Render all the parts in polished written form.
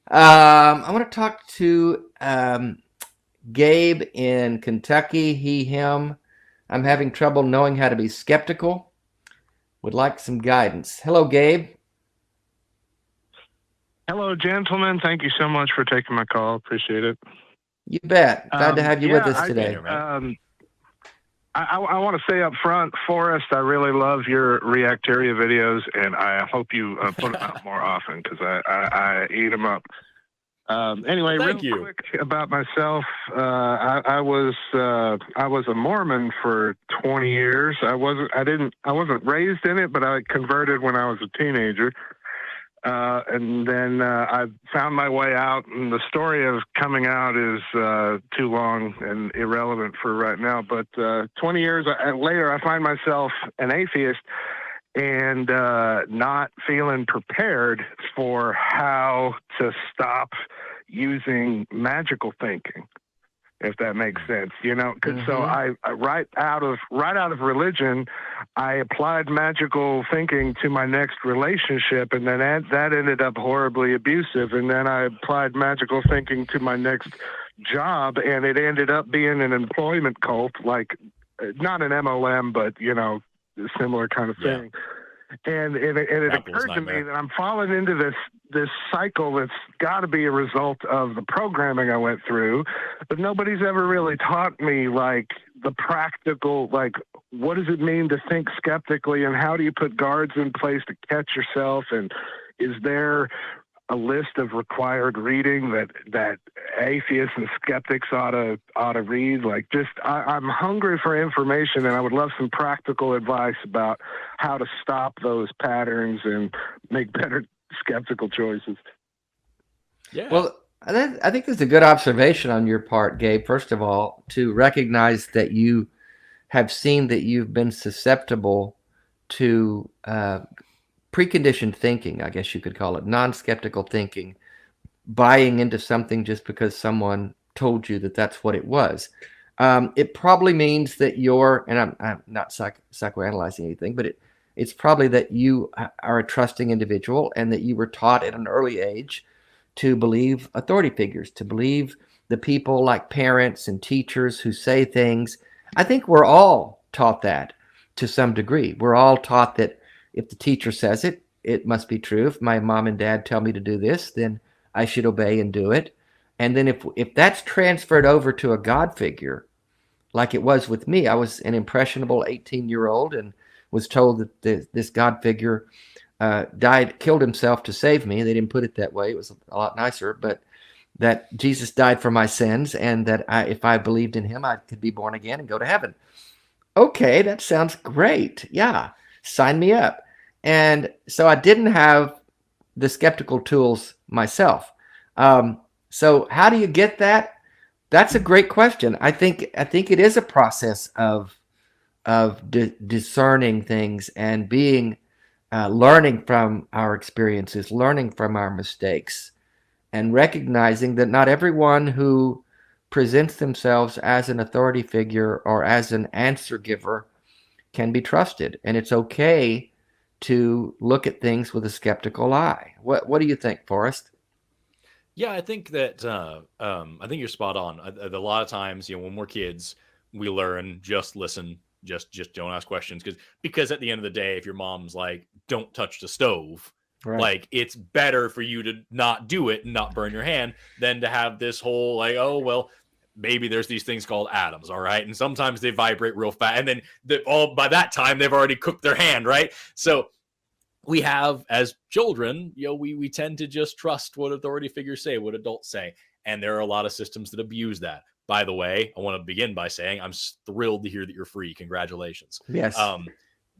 I want to talk to Gabe in Kentucky. He, him. I'm having trouble knowing how to be skeptical. Would like some guidance. Hello, Gabe. Hello, gentlemen. Thank you so much for taking my call. Appreciate it. You bet. Glad to have you with Yeah, us today. I want to say up front, Forrest, I really love your Reactaria videos, and I hope you put them out more often because I eat them up. Anyway, Thank real you. quick about myself. I was a Mormon for 20 years. I wasn't raised in it, but I converted when I was a teenager. And then I found my way out, and the story of coming out is too long and irrelevant for right now. But 20 years later, I find myself an atheist and not feeling prepared for how to stop using magical thinking, if that makes sense, because so I right out of religion, I applied magical thinking to my next relationship, and then that ended up horribly abusive. And then I applied magical thinking to my next job, and it ended up being an employment cult, like not an MLM, but a similar kind of thing. And it occurred to me that I'm falling into this cycle that's got to be a result of the programming I went through, but nobody's ever really taught me like the practical, like what does it mean to think skeptically, and how do you put guards in place to catch yourself, and is there a list of required reading that atheists and skeptics ought to read? Like, just I'm hungry for information, and I would love some practical advice about how to stop those patterns and make better skeptical choices. Yeah. Well, I think that's a good observation on your part, Gabe. First of all, to recognize that you have seen that you've been susceptible to preconditioned thinking, I guess you could call it, non-skeptical thinking, buying into something just because someone told you that that's what it was. It probably means that and I'm not psychoanalyzing anything, but it's probably that you are a trusting individual and that you were taught at an early age to believe authority figures, to believe the people like parents and teachers who say things. I think we're all taught that to some degree. We're all taught that if the teacher says it, it must be true. If my mom and dad tell me to do this, then I should obey and do it. And then if that's transferred over to a God figure, like it was with me, I was an impressionable 18-year-old and was told that this God figure killed himself to save me. They didn't put it that way. It was a lot nicer, but that Jesus died for my sins, and that if I believed in him, I could be born again and go to heaven. Okay, that sounds great. Yeah, sign me up. And so I didn't have the skeptical tools myself. So how do you get that? That's a great question. I think it is a process of discerning things and being learning from our experiences, learning from our mistakes, and recognizing that not everyone who presents themselves as an authority figure or as an answer giver can be trusted. And it's okay to look at things with a skeptical eye. What do you think, Forrest? Yeah, I think that I think you're spot on. A lot of times, when we're kids, we learn just listen, just don't ask questions, because at the end of the day, if your mom's like, "Don't touch the stove," right, like it's better for you to not do it and not burn your hand than to have this whole like, "Oh well, maybe there's these things called atoms, all right, and sometimes they vibrate real fast, and then by that time they've already cooked their hand, right?" So we have, as children, we tend to just trust what authority figures say, what adults say. And there are a lot of systems that abuse that. By the way, I want to begin by saying I'm thrilled to hear that you're free. Congratulations. Yes.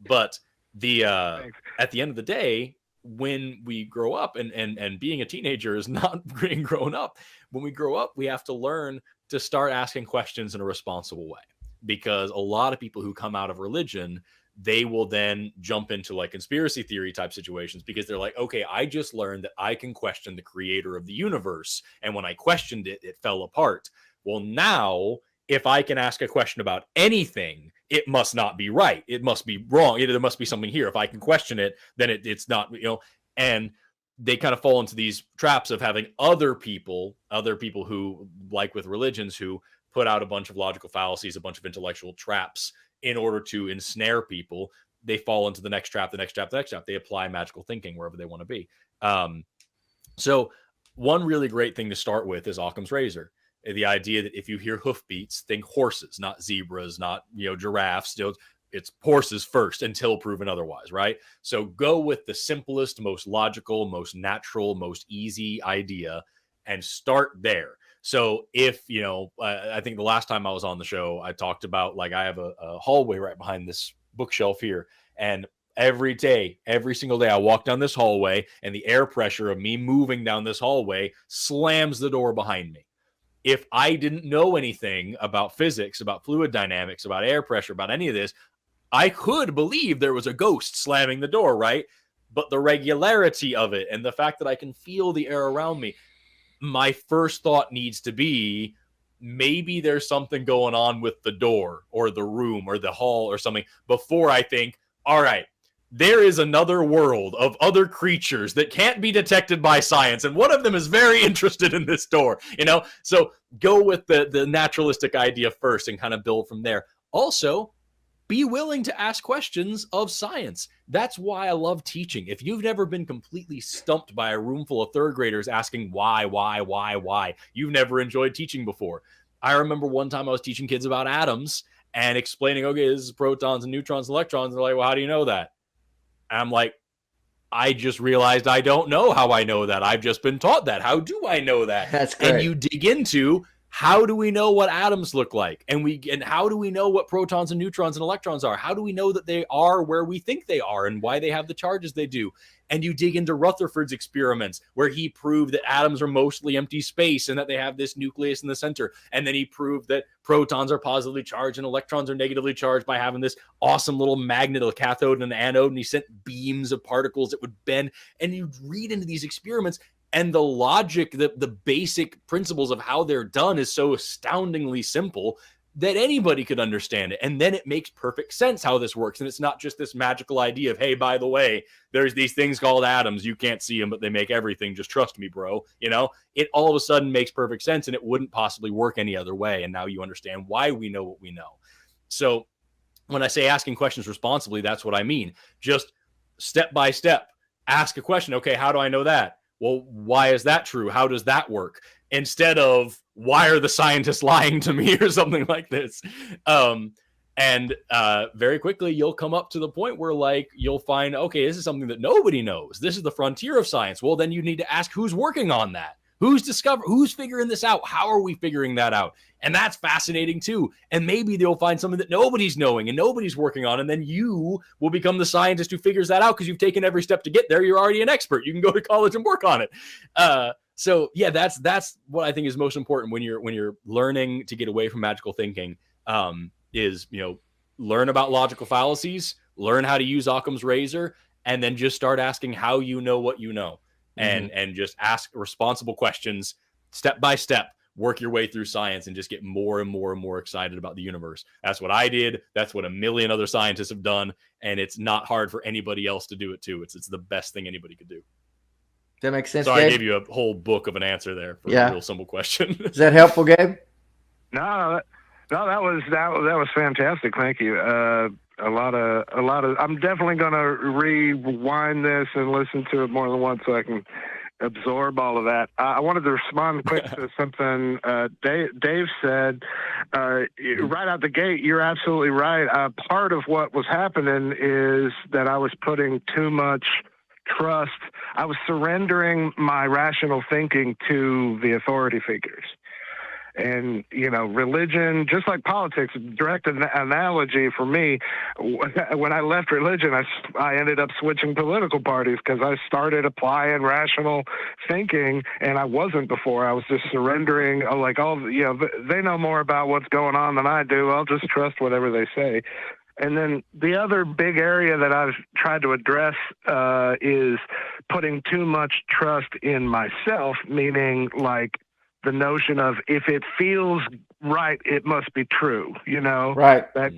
But at the end of the day, when we grow up, and being a teenager is not being grown up, when we grow up, we have to learn to start asking questions in a responsible way. Because a lot of people who come out of religion, they will then jump into like conspiracy theory type situations because they're like, okay, I just learned that I can question the creator of the universe. And when I questioned it, it fell apart. Well, now if I can ask a question about anything, it must not be right. It must be wrong. There must be something here. If I can question it, then it's not, and they kind of fall into these traps of having other people who, like with religions, who put out a bunch of logical fallacies, a bunch of intellectual traps in order to ensnare people. They fall into the next trap, the next trap, the next trap. They apply magical thinking wherever they want to be. So one really great thing to start with is Occam's razor. The idea that if you hear hoofbeats, think horses, not zebras, not, giraffes. It's horses first until proven otherwise, right? So go with the simplest, most logical, most natural, most easy idea and start there. So if, I think the last time I was on the show, I talked about, like, I have a hallway right behind this bookshelf here. And every single day, I walk down this hallway and the air pressure of me moving down this hallway slams the door behind me. If I didn't know anything about physics, about fluid dynamics, about air pressure, about any of this, I could believe there was a ghost slamming the door, right? But the regularity of it and the fact that I can feel the air around me, my first thought needs to be, maybe there's something going on with the door or the room or the hall or something, before I think, all right, there is another world of other creatures that can't be detected by science, and one of them is very interested in this door, So go with the naturalistic idea first and kind of build from there. Also, be willing to ask questions of science. That's why I love teaching. If you've never been completely stumped by a room full of third graders asking why, you've never enjoyed teaching before. I remember one time I was teaching kids about atoms and explaining, okay, this is protons and neutrons and electrons. And they're like, well, how do you know that? And I'm like, I just realized I don't know how I know that. I've just been taught that. How do I know that? That's great. And you dig into, how do we know what atoms look like? And how do we know what protons and neutrons and electrons are? How do we know that they are where we think they are and why they have the charges they do? And you dig into Rutherford's experiments, where he proved that atoms are mostly empty space and that they have this nucleus in the center. And then he proved that protons are positively charged and electrons are negatively charged by having this awesome little magnet, a cathode and an anode. And he sent beams of particles that would bend. And you read into these experiments, and the logic, the basic principles of how they're done is so astoundingly simple that anybody could understand it. And then it makes perfect sense how this works. And it's not just this magical idea of, hey, by the way, there's these things called atoms. You can't see them, but they make everything. Just trust me, bro. It all of a sudden makes perfect sense, and it wouldn't possibly work any other way. And now you understand why we know what we know. So when I say asking questions responsibly, that's what I mean. Just step by step, ask a question. Okay, how do I know that? Well, why is that true? How does that work? Instead of, why are the scientists lying to me, or something like this? And very quickly, you'll come up to the point where, like, you'll find, okay, this is something that nobody knows. This is the frontier of science. Well, then you need to ask, who's working on that? Who's figuring this out? How are we figuring that out? And that's fascinating too. And maybe they'll find something that nobody's knowing and nobody's working on. And then you will become the scientist who figures that out, because you've taken every step to get there. You're already an expert. You can go to college and work on it. So yeah, that's what I think is most important when you're learning to get away from magical thinking, is, learn about logical fallacies, learn how to use Occam's razor, and then just start asking how you know what you know. And just ask responsible questions step by step, work your way through science, and just get more and more and more excited about the universe. That's what I did. That's what a million other scientists have done. And it's not hard for anybody else to do it too. It's the best thing anybody could do. That makes sense. Sorry, Gabe? I gave you a whole book of an answer there for a real simple question. Is that helpful, Gabe? No, that was fantastic. Thank you. A lot of. I'm definitely going to rewind this and listen to it more than once so I can absorb all of that. I wanted to respond quick to something Dave said right out the gate. You're absolutely right. Part of what was happening is that I was putting too much trust. I was surrendering my rational thinking to the authority figures. And, religion, just like politics, direct analogy for me, when I left religion, I ended up switching political parties because I started applying rational thinking, and I wasn't before. I was just surrendering, they know more about what's going on than I do. I'll just trust whatever they say. And then the other big area that I've tried to address is putting too much trust in myself, meaning like the notion of if it feels right, it must be true, Right. That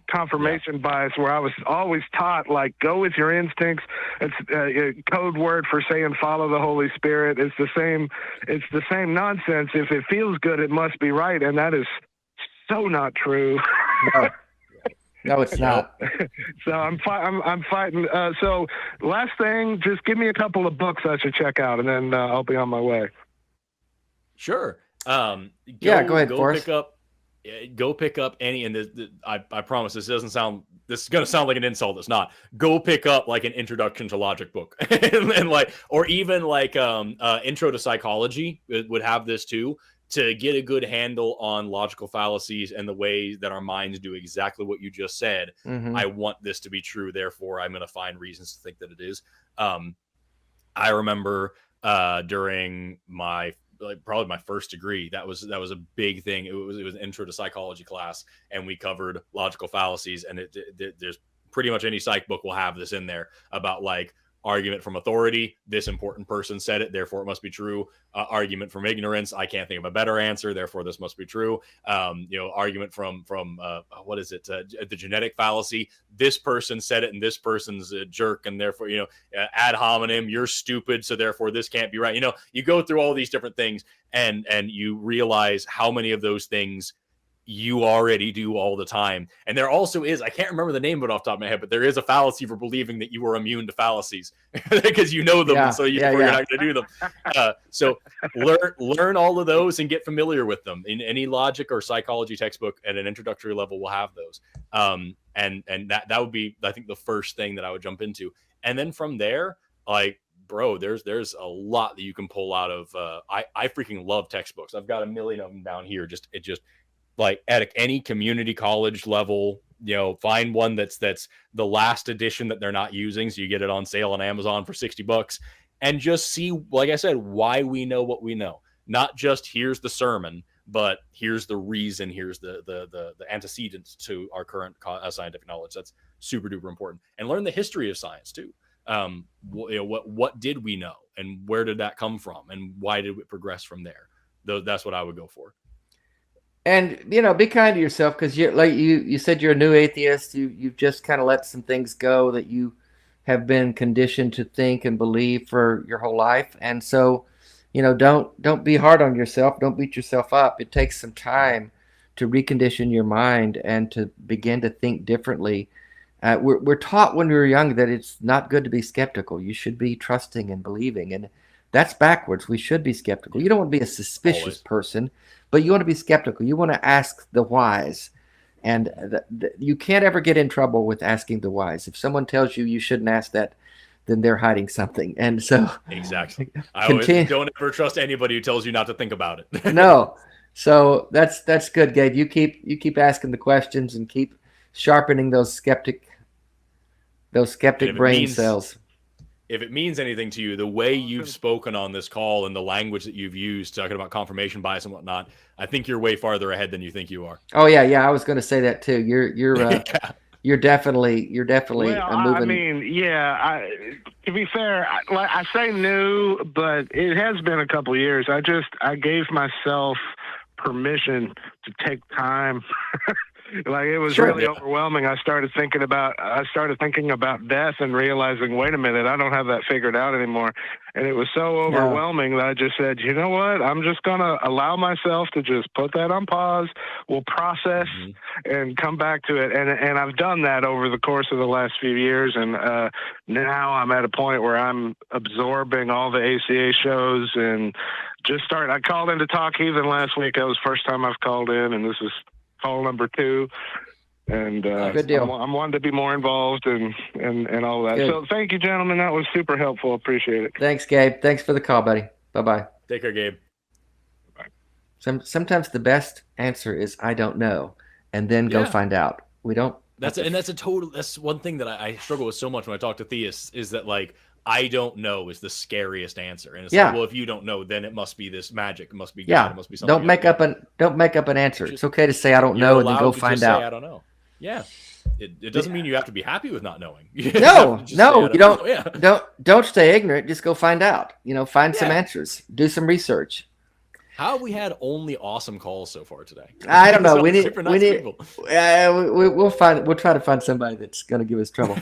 confirmation bias where I was always taught, like, go with your instincts. It's a code word for saying follow the Holy Spirit. It's the same nonsense. If it feels good, it must be right. And that is so not true. No, it's not. So I'm fighting. So last thing, just give me a couple of books I should check out, and then I'll be on my way. Sure. Go ahead, Forrest. Go pick up any, and I promise this is going to sound like an insult. It's not. Go pick up like an introduction to logic book, and like, or even like intro to psychology would have this too, to get a good handle on logical fallacies and the way that our minds do exactly what you just said. Mm-hmm. I want this to be true, therefore I'm going to find reasons to think that it is. I remember during probably my first degree, that was a big thing. It was an intro to psychology class, and we covered logical fallacies, and there's pretty much any psych book will have this in there about like argument from authority. This important person said it, therefore it must be true. Argument from ignorance. I can't think of a better answer, therefore this must be true. Argument from what is it? The genetic fallacy. This person said it, and this person's a jerk, and therefore ad hominem. You're stupid, so therefore this can't be right. You go through all these different things, and you realize how many of those things you already do all the time. And there also is, I can't remember the name of it off the top of my head, but there is a fallacy for believing that you are immune to fallacies because you know them, so you're not going to do them. So learn all of those and get familiar with them. In any logic or psychology textbook at an introductory level will have those. And that would be, I think, the first thing that I would jump into. And then from there, like, bro, there's a lot that you can pull out of. I freaking love textbooks. I've got a million of them down here. Like at any community college level, find one that's the last edition that they're not using, so you get it on sale on Amazon for $60, and just see, like I said, why we know what we know. Not just here's the sermon, but here's the reason, here's the antecedents to our current scientific knowledge. That's super duper important. And learn the history of science too. What did we know, and where did that come from, and why did it progress from there? That's what I would go for. And be kind to yourself, because you said you're a new atheist. You've just kind of let some things go that you have been conditioned to think and believe for your whole life. And so, don't be hard on yourself. Don't beat yourself up. It takes some time to recondition your mind and to begin to think differently. We're taught when we were young that it's not good to be skeptical. You should be trusting and believing, and that's backwards. We should be skeptical. You don't want to be a suspicious person, but you want to be skeptical. You want to ask the whys. And you can't ever get in trouble with asking the whys. If someone tells you shouldn't ask that, then they're hiding something. And so exactly. I always don't ever trust anybody who tells you not to think about it. No. So that's good, Gabe. You keep asking the questions and keep sharpening those skeptic brain cells. If it means anything to you, the way you've spoken on this call and the language that you've used, talking about confirmation bias and whatnot, I think you're way farther ahead than you think you are. Oh yeah. I was going to say that too. You're definitely moving. I mean, to be fair, I say new, but it has been a couple of years. I gave myself permission to take time. Like, it was really overwhelming. I started thinking about death and realizing, wait a minute, I don't have that figured out anymore. And it was so overwhelming that I just said, you know what? I'm just going to allow myself to just put that on pause. We'll process and come back to it. And I've done that over the course of the last few years. And now I'm at a point where I'm absorbing all the ACA shows and I called in to Talk Heathen last week. That was the first time I've called in, and this is call number 2, and good deal. I'm wanting to be more involved and all that. Good. So thank you, gentlemen. That was super helpful. Appreciate it. Thanks, Gabe. Thanks for the call, buddy. Bye-bye. Take care, Gabe. Bye. Sometimes the best answer is I don't know, and then go find out. We don't. That's one thing that I struggle with so much when I talk to theists, is that, like, I don't know is the scariest answer. And it's like, well, if you don't know, then it must be this magic. It must be God. It must be something. Don't make up an answer. It's okay to say I don't know and then go find out. Say, I don't know. Yeah. It doesn't mean you have to be happy with not knowing. No, you don't. Don't stay ignorant. Just go find out. Find some answers. Do some research. How have we had only awesome calls so far today? I don't know. We need. Super nice people. We'll try to find somebody that's going to give us trouble.